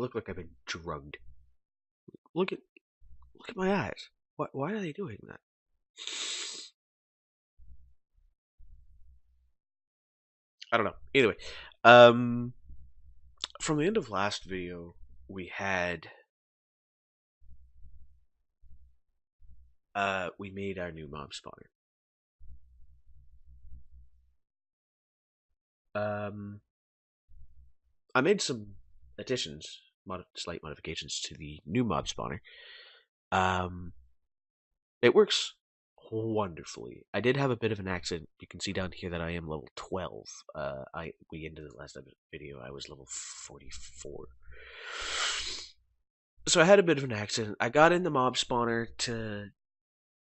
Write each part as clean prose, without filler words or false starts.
look like I've been drugged. Look at my eyes. Why are they doing that? I don't know. Either way, from the end of last video, we made our new mob spawner. I made some additions, slight modifications to the new mob spawner. It works wonderfully. I did have a bit of an accident. You can see down here that I am level 12. We ended the last video. I was level 44. So I had a bit of an accident. I got in the mob spawner to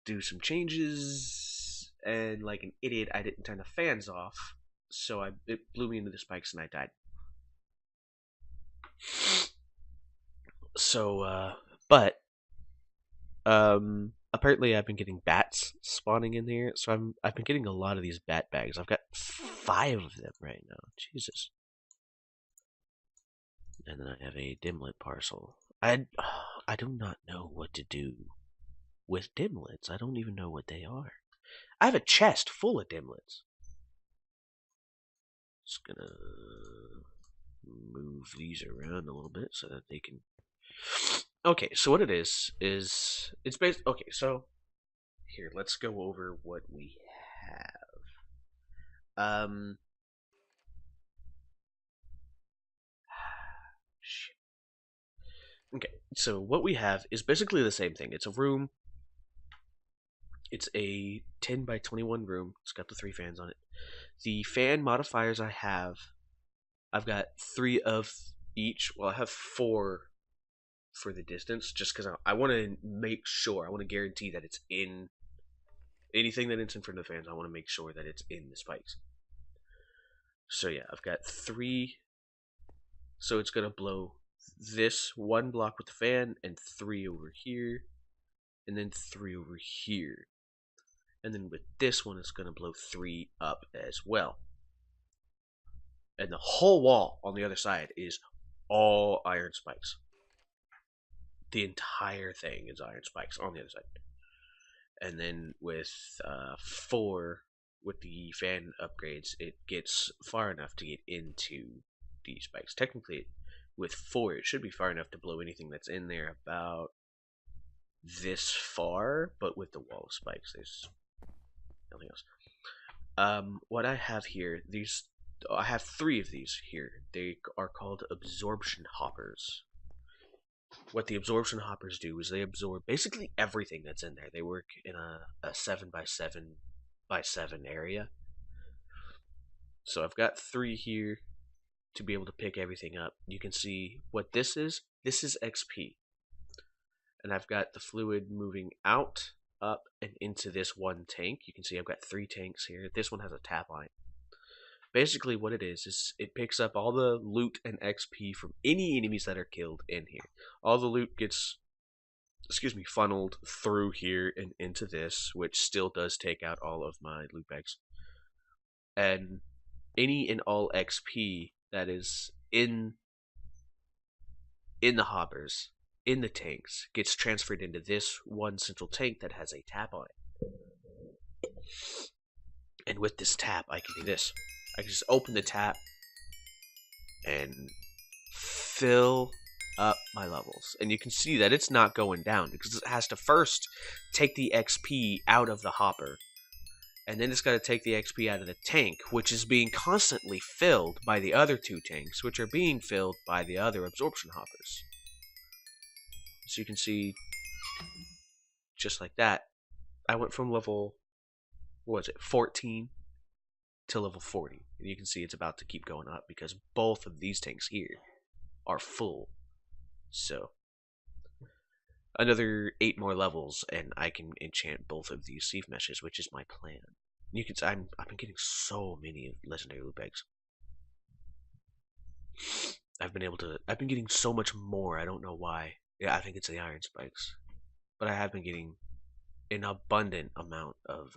do some changes, and like an idiot, I didn't turn the fans off. So it blew me into the spikes, and I died. So, but apparently I've been getting bats spawning in here, so I've been getting a lot of these bat bags. I've got 5 of them right now. Jesus. And then I have a dimlet parcel. I do not know what to do with dimlets. I don't even know what they are. I have a chest full of dimlets. Just gonna move these around a little bit so that they can. Okay, so what it is it's based. Okay, so here, let's go over what we have. Shit. Okay, so what we have is basically the same thing. It's a room. It's a 10 by 21 room. It's got the 3 fans on it. The fan modifiers I've got 3 of each. Well, I have 4 for the distance, just because I want to make sure. I want to guarantee that it's in anything that it's in front of the fans. I want to make sure that it's in the spikes. So yeah, I've got 3. So it's gonna blow this 1 block with the fan, and 3 over here, and then 3 over here. And then with this one, it's going to blow 3 up as well. And the whole wall on the other side is all iron spikes. The entire thing is iron spikes on the other side. And then with 4, with the fan upgrades, it gets far enough to get into these spikes. Technically, with 4, it should be far enough to blow anything that's in there about this far, but with the wall of spikes, there's nothing else. What I have here, I have 3 of these here. They are called absorption hoppers. What the absorption hoppers do is they absorb basically everything that's in there. They work in a 7 by 7 by 7 area. So I've got 3 here to be able to pick everything up. You can see what this is. This is XP. And I've got the fluid moving out, up, and into this 1 tank. You can see I've got 3 tanks here. This one has a tap line. Basically what it is it picks up all the loot and XP from any enemies that are killed in here. All the loot gets, funneled through here and into this, which still does take out all of my loot bags. And any and all XP that is in the hoppers, in the tanks, gets transferred into this 1 central tank that has a tap on it. And with this tap, I can do this. I can just open the tap and fill up my levels. And you can see that it's not going down because it has to first take the XP out of the hopper. And then it's got to take the XP out of the tank, which is being constantly filled by the other 2 tanks, which are being filled by the other absorption hoppers. So you can see, just like that, I went from level, 14 to level 40. And you can see it's about to keep going up because both of these tanks here are full. So another 8 more levels and I can enchant both of these sieve meshes, which is my plan. You can see I've been getting so many legendary loot bags. I've been getting so much more. I don't know why. Yeah, I think it's the iron spikes. But I have been getting an abundant amount of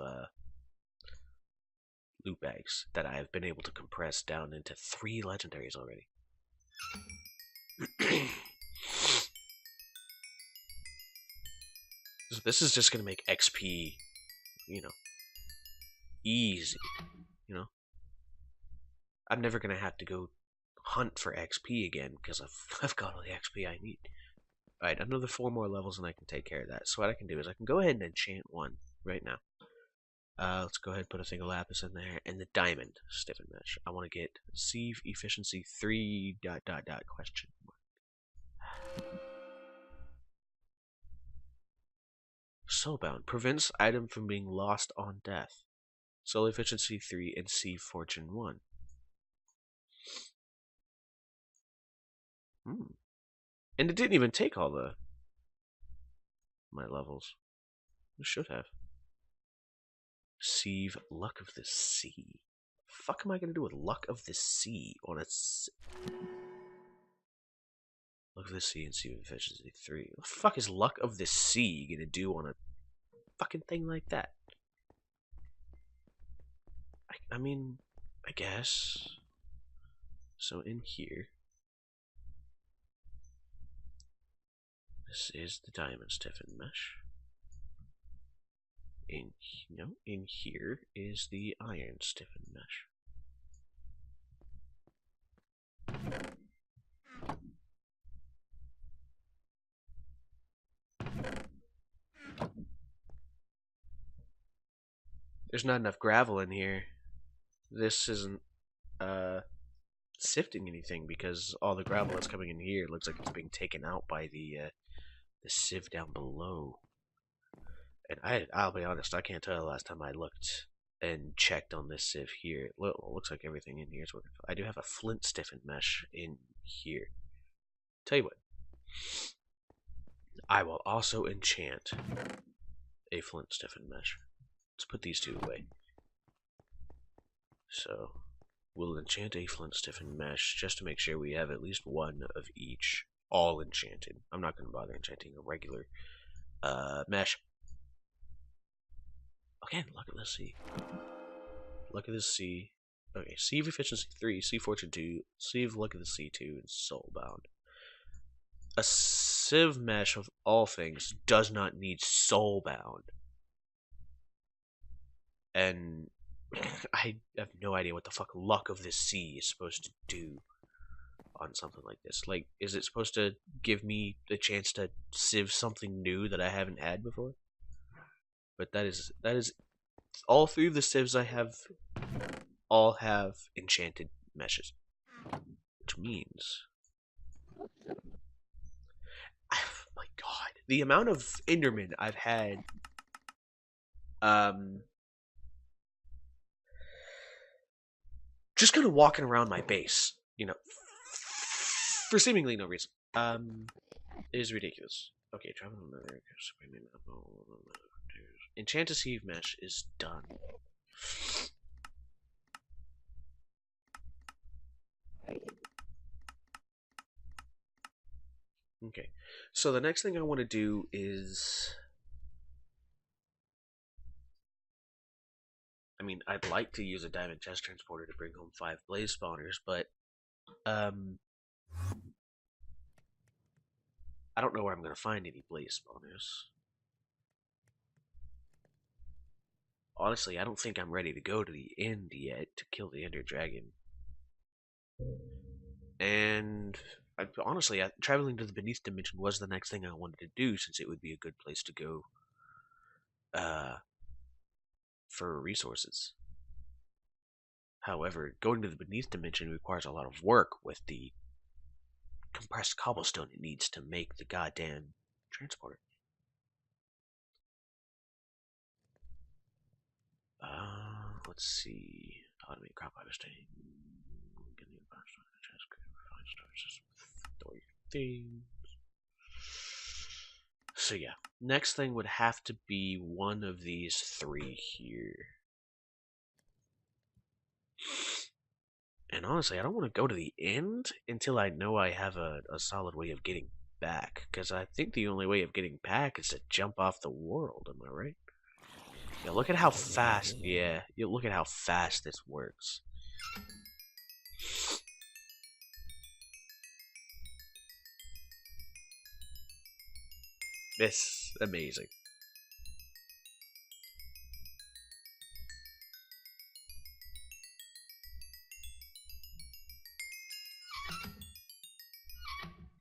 loot bags that I have been able to compress down into 3 legendaries already. So this is just gonna make XP, you know, easy. You know, I'm never gonna have to go hunt for XP again because I've got all the XP I need. Alright, another 4 more levels and I can take care of that. So what I can do is I can go ahead and enchant one right now. Let's go ahead and put a thing of lapis in there, and the diamond stiffen mesh. I want to get sieve efficiency 3 ... question mark. Soulbound prevents item from being lost on death. Soul efficiency 3 and sieve fortune 1. And it didn't even take all my levels. It should have. Sieve luck of the sea. Fuck am I gonna do with luck of the sea on a luck of the sea and sieve efficiency 3? What the fuck is luck of the sea gonna do on a fucking thing like that? I mean, I guess. So in here, this is the diamond stiffen mesh. In here is the iron stiffen mesh. There's not enough gravel in here. This isn't sifting anything because all the gravel that's coming in here looks like it's being taken out by the sieve down below. And I'll be honest, I can't tell the last time I looked and checked on this sieve here. It looks like everything in here is working. I do have a flint stiffened mesh in here. Tell you what, I will also enchant a flint stiffened mesh. Let's put these two away. So we'll enchant a flint stiffened mesh just to make sure we have at least one of each all enchanted. I'm not going to bother enchanting a regular mesh. Again, look at this sea. Look at this sea. Okay, sieve efficiency 3, sieve fortune 2, sieve look at the sea 2, and soulbound. A sieve mesh of all things does not need soulbound. And I have no idea what the fuck luck of the sea is supposed to do on something like this. Like, is it supposed to give me the chance to sieve something new that I haven't had before? But that is all 3 of the sieves I have all have enchanted meshes, which means, oh my god, the amount of endermen I've had just kind of walking around my base, you know, for seemingly no reason, is ridiculous. Okay, travel another. Enchant a sieve mesh is done. Okay, so the next thing I want to do is, I mean, I'd like to use a diamond chest transporter to bring home 5 blaze spawners, but I don't know where I'm going to find any blaze spawners. Honestly, I don't think I'm ready to go to the end yet to kill the ender dragon. And honestly, traveling to the Beneath Dimension was the next thing I wanted to do, since it would be a good place to go for resources. However, going to the Beneath Dimension requires a lot of work with the compressed cobblestone it needs to make the goddamn transporter. Let's see. Automate crop harvesting. Things. So yeah, next thing would have to be one of these 3 here. And honestly, I don't want to go to the end until I know I have a solid way of getting back, because I think the only way of getting back is to jump off the world, am I right? Yeah, look at how fast, yeah, you look at how fast this works. This amazing.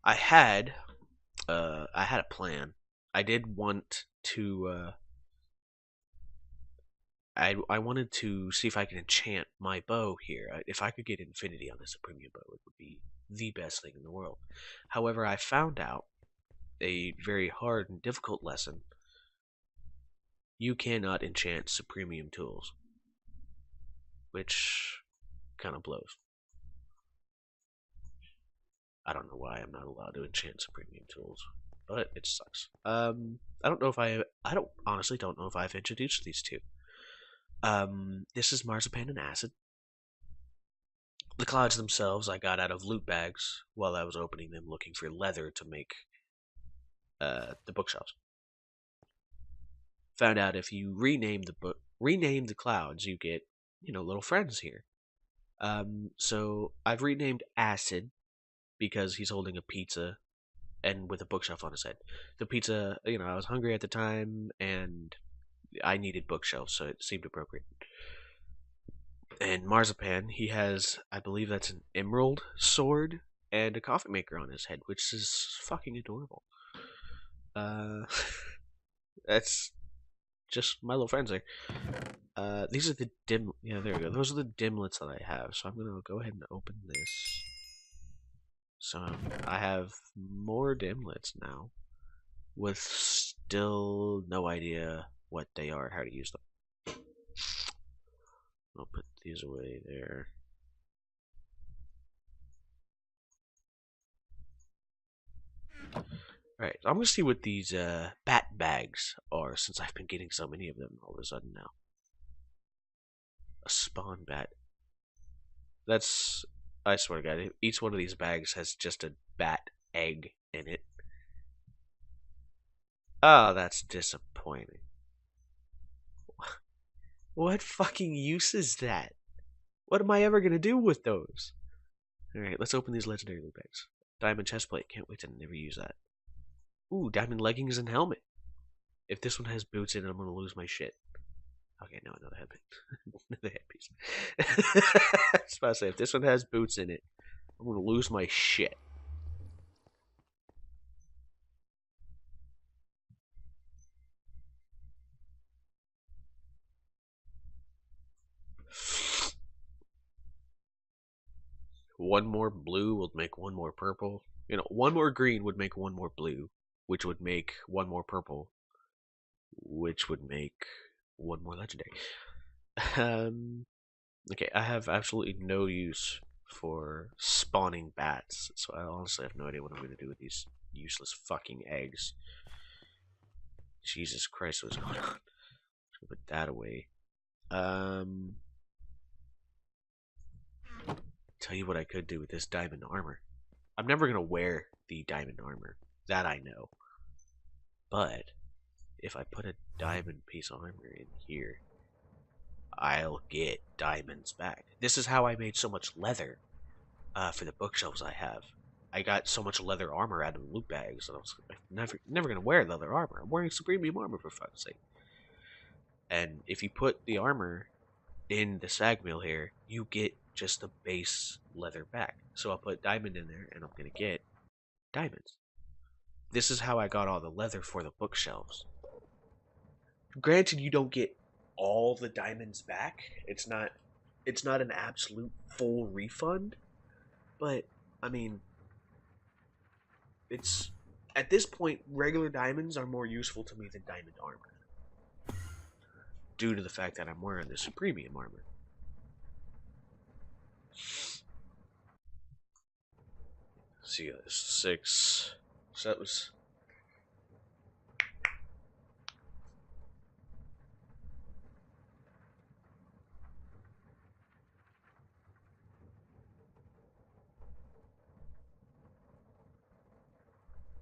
I had I had a plan. I did want to I wanted to see if I could enchant my bow here. If I could get infinity on this premium bow, it would be the best thing in the world. However, I found out a very hard and difficult lesson. You cannot enchant supremium tools, which kind of blows. I don't know why I'm not allowed to enchant supremium tools, but it sucks. I don't know if I don't honestly don't know if I've introduced these two. This is marzipan and acid. The clouds themselves I got out of loot bags while I was opening them, looking for leather to make the bookshelves. Found out if you rename the clouds, you get little friends here. So I've renamed Acid because he's holding a pizza and with a bookshelf on his head. The pizza, I was hungry at the time and I needed bookshelves, so it seemed appropriate. And Marzipan, he has, I believe that's an emerald sword and a coffee maker on his head, which is fucking adorable. Uh, that's just my little friends there. These are the yeah, there we go. Those are the dimlets that I have. So I'm gonna go ahead and open this. So I have more dimlets now, with still no idea what they are, how to use them. I'll put these away there. Alright, I'm gonna see what these bat bags are, since I've been getting so many of them all of a sudden now. A spawn bat. That's, I swear to God, each one of these bags has just a bat egg in it. Oh, that's disappointing. What fucking use is that? What am I ever gonna do with those? Alright, let's open these legendary loot bags. Diamond chestplate, can't wait to never use that. Ooh, diamond leggings and helmet. If this one has boots in it, I'm gonna lose my shit. Okay, no, another headpiece. Another headpiece. I was about to say, if this one has boots in it, I'm gonna lose my shit. One more blue will make one more purple. One more green would make one more blue, which would make one more purple, which would make one more legendary. Okay, I have absolutely no use for spawning bats, so I honestly have no idea what I'm going to do with these useless fucking eggs. Jesus Christ, what's going on? Put that away. Tell you what I could do with this diamond armor. I'm never gonna wear the diamond armor. That I know. But if I put a diamond piece of armor in here, I'll get diamonds back. This is how I made so much leather for the bookshelves I have. I got so much leather armor out of loot bags that I was never gonna wear leather armor. I'm wearing supreme armor for fuck's sake. And if you put the armor in the sag mill here, you get just the base leather back. So I'll put diamond in there and I'm gonna get diamonds. This is how I got all the leather for the bookshelves. Granted, you don't get all the diamonds back. It's not an absolute full refund, but I mean, it's at this point regular diamonds are more useful to me than diamond armor, due to the fact that I'm wearing this premium armor. See, 6. So that was.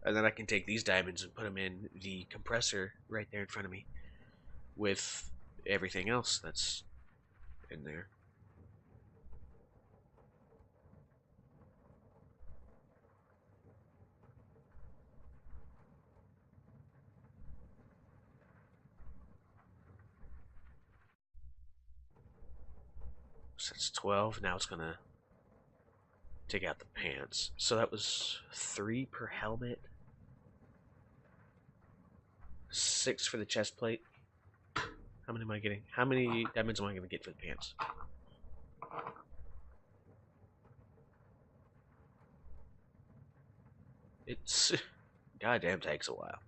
And then I can take these diamonds and put them in the compressor right there in front of me with everything else that's in there. So it's 12. Now it's gonna. take out the pants. So that was 3 per helmet, 6 for the chest plate. How many am I getting? How many diamonds am I going to get for the pants? It's goddamn takes a while.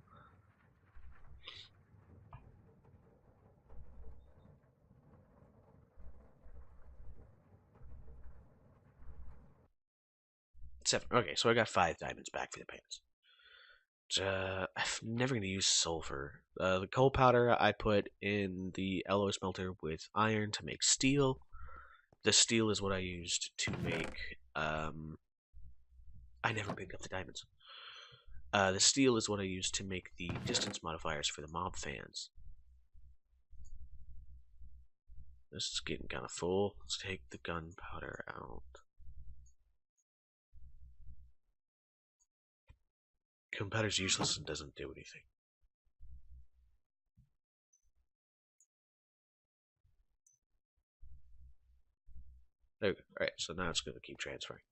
Seven. Okay, so I got 5 diamonds back for the pants. I'm never going to use sulfur. The coal powder I put in the alloy smelter with iron to make steel. The steel is what I used to make. I never picked up the diamonds. The steel is what I used to make the distance modifiers for the mob fans. This is getting kind of full. Let's take the gunpowder out. Gunpowder's useless and doesn't do anything. There we go. Alright, so now it's going to keep transferring.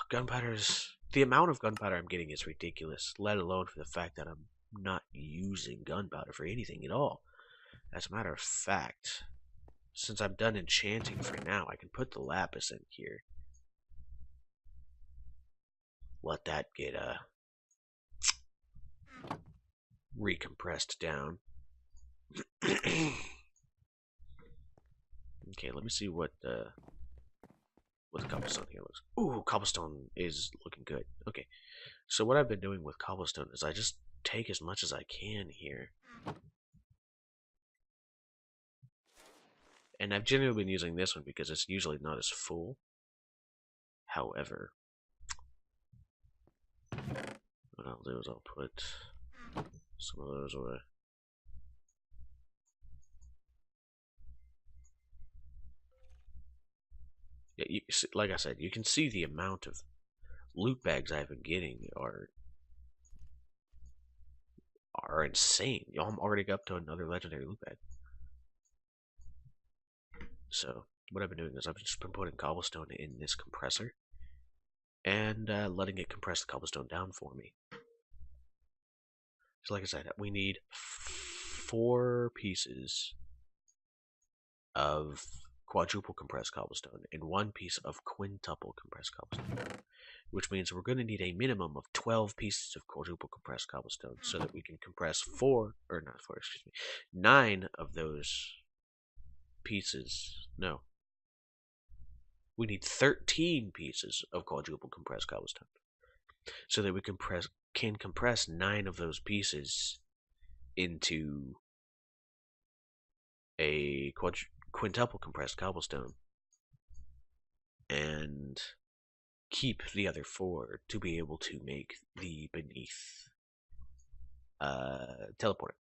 Gunpowder's... The amount of gunpowder I'm getting is ridiculous, let alone for the fact that I'm not using gunpowder for anything at all. As a matter of fact, since I'm done enchanting for now, I can put the lapis in here. Let that get recompressed down. Okay, let me see what the cobblestone here looks. Ooh, cobblestone is looking good. Okay, so what I've been doing with cobblestone is I just take as much as I can here. And I've generally been using this one because it's usually not as full. However, what I'll do is I'll put some of those away. Yeah, you, like I said, you can see the amount of loot bags I've been getting are insane. I'm already up to another legendary loot bag. So what I've been doing is I've just been putting cobblestone in this compressor and letting it compress the cobblestone down for me. So like I said, we need 4 pieces of quadruple compressed cobblestone and 1 piece of quintuple compressed cobblestone, which means we're going to need a minimum of 12 pieces of quadruple compressed cobblestone so that we can compress 9 of those pieces. No, we need 13 pieces of quadruple compressed cobblestone so that we can compress 9 of those pieces into a quintuple compressed cobblestone and keep the other 4 to be able to make the beneath teleporter.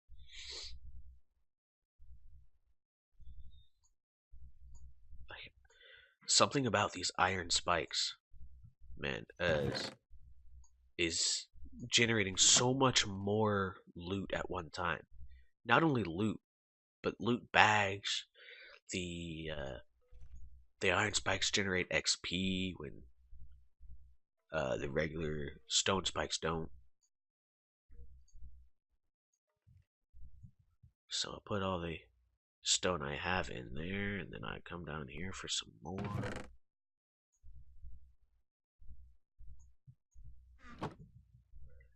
Something about these iron spikes, man, is generating so much more loot at one time. Not only loot, but loot bags. The iron spikes generate XP when the regular stone spikes don't. So I'll put all the stone I have in there, and then I come down here for some more.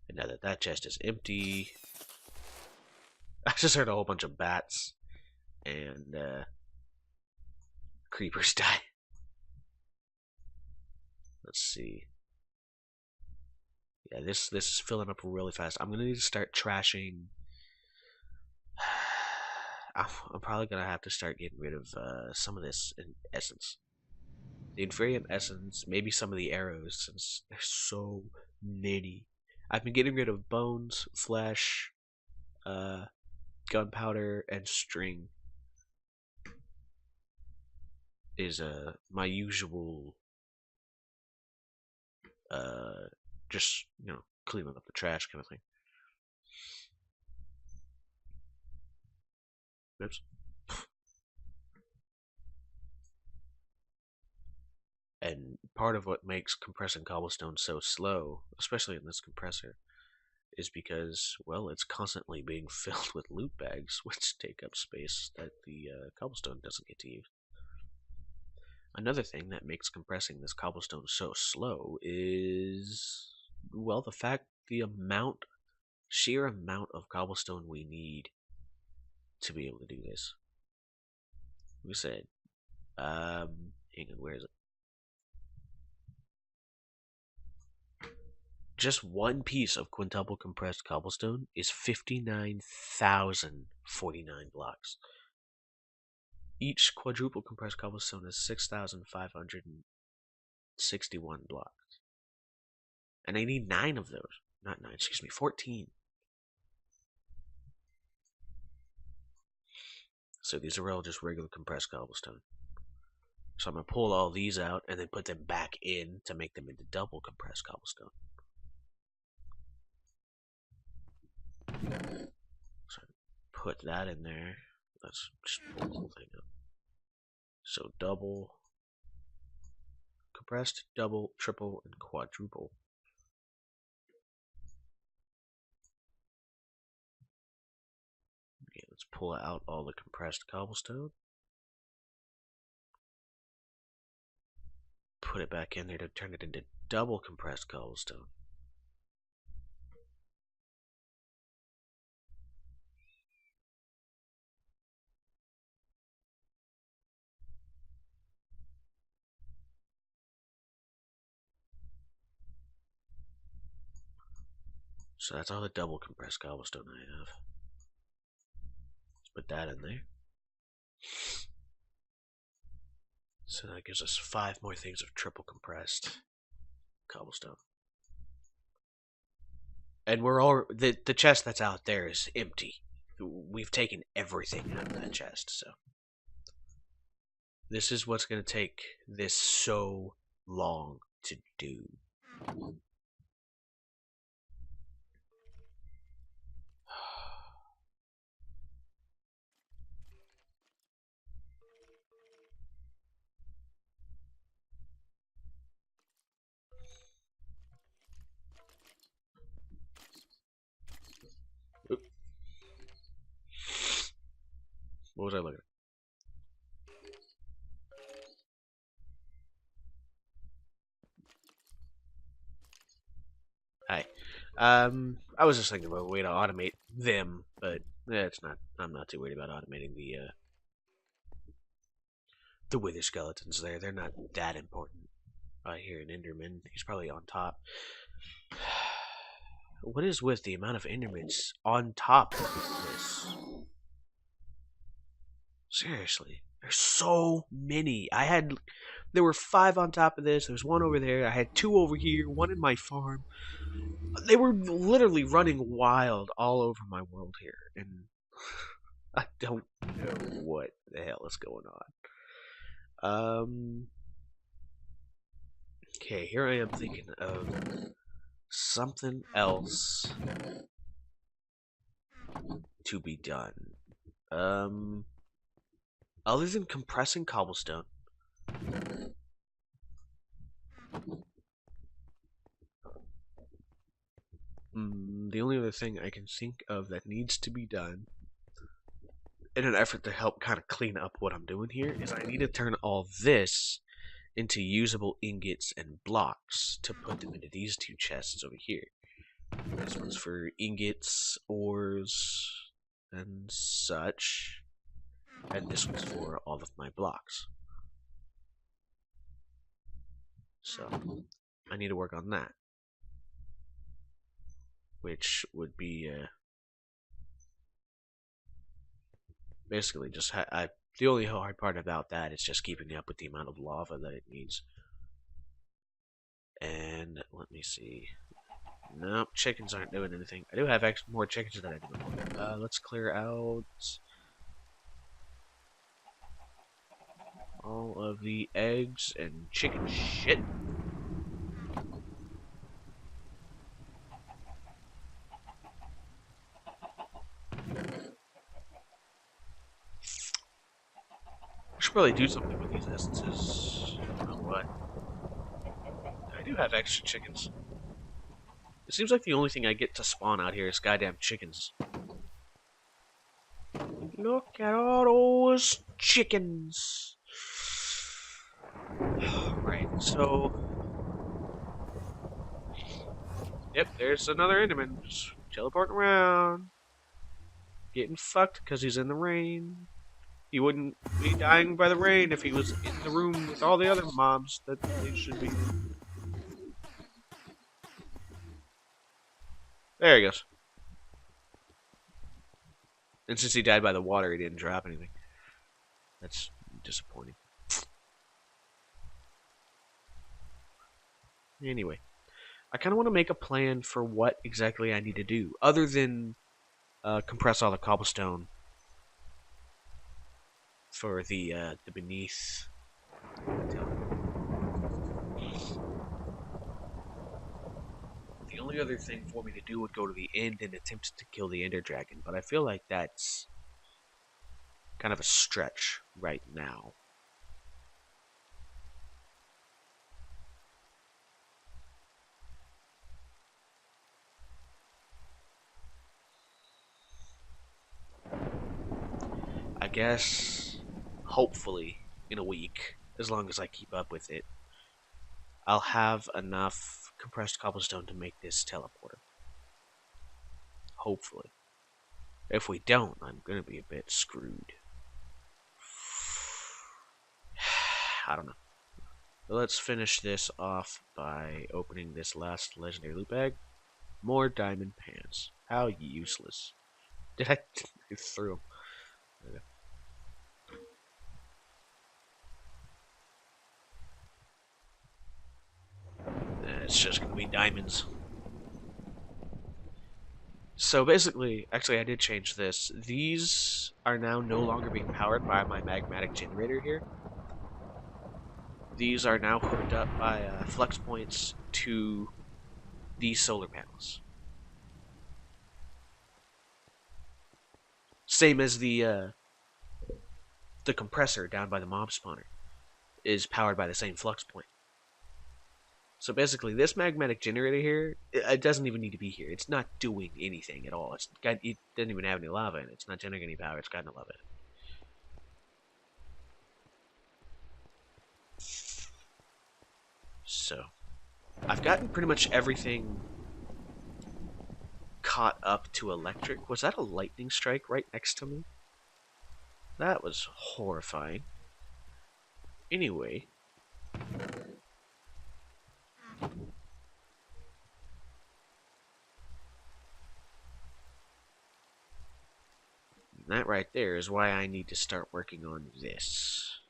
And now that that chest is empty, I just heard a whole bunch of bats and creepers die. Let's see. Yeah, this is filling up really fast. I'm gonna need to start trashing. I'm probably gonna have to start getting rid of some of this in essence. The Inferium essence, maybe some of the arrows, since there's so many. I've been getting rid of bones, flesh, gunpowder, and string. Is my usual just cleaning up the trash kind of thing. Oops. And part of what makes compressing cobblestone so slow, especially in this compressor, is because, well, it's constantly being filled with loot bags, which take up space that the cobblestone doesn't get to use. Another thing that makes compressing this cobblestone so slow is, well, the sheer amount of cobblestone we need to be able to do this. We said, hang on, where is it? Just one piece of quintuple compressed cobblestone is 59,049 blocks. Each quadruple compressed cobblestone is 6,561 blocks. And I need 9 of those. Not 9, excuse me, 14. So these are all just regular compressed cobblestone. So I'm going to pull all these out and then put them back in to make them into double compressed cobblestone. So put that in there. Let's just pull the whole thing up. So double, compressed, double, triple, and quadruple. Okay, let's pull out all the compressed cobblestone. Put it back in there to turn it into double compressed cobblestone. So that's all the double compressed cobblestone I have. Let's put that in there. So that gives us 5 more things of triple compressed cobblestone. And we're all the chest that's out there is empty. We've taken everything out of that chest, so this is what's going to take this so long to do. Oop. What was I looking at? Hi. I was just thinking about a way to automate them, but it's not. I'm not too worried about automating the wither skeletons. They're not that important. I hear an enderman. He's probably on top. What is with the amount of endermans on top of this? Seriously, there's so many. There were 5 on top of this. There's 1 over there. I had 2 over here. 1 in my farm. They were literally running wild all over my world here, and I don't know what the hell is going on. Okay, here I am thinking of something else to be done. Other than compressing cobblestone. The only other thing I can think of that needs to be done in an effort to help kind of clean up what I'm doing here is I need to turn all this into usable ingots and blocks to put them into these 2 chests over here. This one's for ingots, ores, and such, and this one's for all of my blocks. So I need to work on that, which would be basically just the only hard part about that is just keeping up with the amount of lava that it needs. And let me see. Nope, chickens aren't doing anything. I do have more chickens than I do before. Let's clear out all of the eggs and chicken shit. I should probably do something with these essences. I don't know what. do have extra chickens. It seems like the only thing I get to spawn out here is goddamn chickens. Look at all those chickens. Right, so... Yep, there's another enderman just teleporting around. Getting fucked because he's in the rain. He wouldn't be dying by the rain if he was in the room with all the other mobs that they should be. There he goes. And since he died by the water, he didn't drop anything. That's disappointing. Anyway, I kind of want to make a plan for what exactly I need to do, other than compress all the cobblestone for the beneath. The only other thing for me to do would go to the end and attempt to kill the Ender Dragon, but I feel like that's kind of a stretch right now. I guess, hopefully, in a week, as long as I keep up with it, I'll have enough compressed cobblestone to make this teleporter. Hopefully. If we don't, I'm gonna be a bit screwed. I don't know. But let's finish this off by opening this last legendary loot bag. More diamond pants. How useless. Did I threw them? It's just gonna be diamonds. So basically, actually I did change this. These are now no longer being powered by my magmatic generator here. These are now hooked up by flex points to these solar panels. Same as the compressor down by the mob spawner is powered by the same flux point. So basically, this magmatic generator here, it doesn't even need to be here. It's not doing anything at all. It doesn't even have any lava in it. It's not generating any power. It's got no lava in it. So, I've gotten pretty much everything caught up to electric. Was that a lightning strike right next to me? That was horrifying. Anyway. That right there is why I need to start working on this.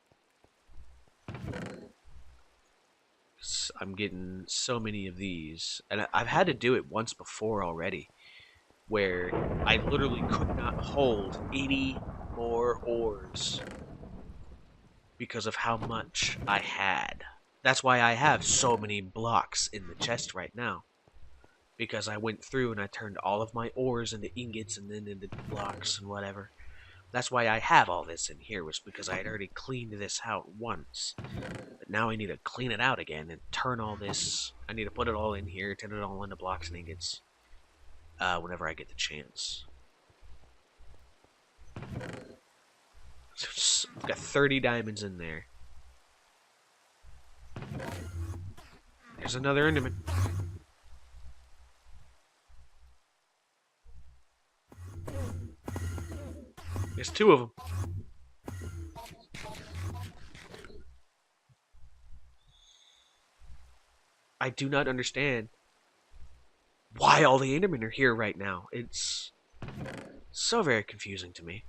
I'm getting so many of these, and I've had to do it once before already, where I literally could not hold any more ores because of how much I had. That's why I have so many blocks in the chest right now, because I went through and I turned all of my ores into ingots and then into blocks and whatever. That's why I have all this in here, was because I had already cleaned this out once. But now I need to clean it out again and turn all this. I need to put it all in here, turn it all into blocks and ingots. Whenever I get the chance. So I've got 30 diamonds in there. There's another enderman. There's two of them. I do not understand why all the endermen are here right now. It's so very confusing to me.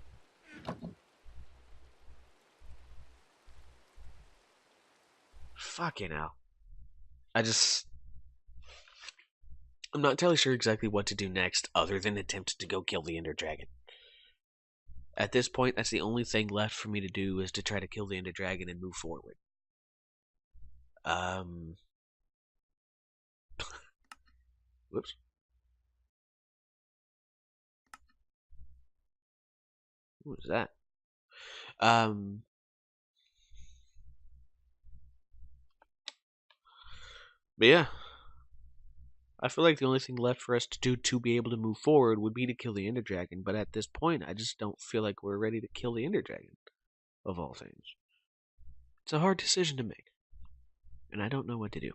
Fucking hell. I'm not entirely sure exactly what to do next other than attempt to go kill the Ender Dragon. At this point, that's the only thing left for me to do, is to try to kill the Ender Dragon and move forward. Whoops. What was that? But yeah, I feel like the only thing left for us to do to be able to move forward would be to kill the Ender Dragon. But at this point, I just don't feel like we're ready to kill the Ender Dragon, of all things. It's a hard decision to make, and I don't know what to do.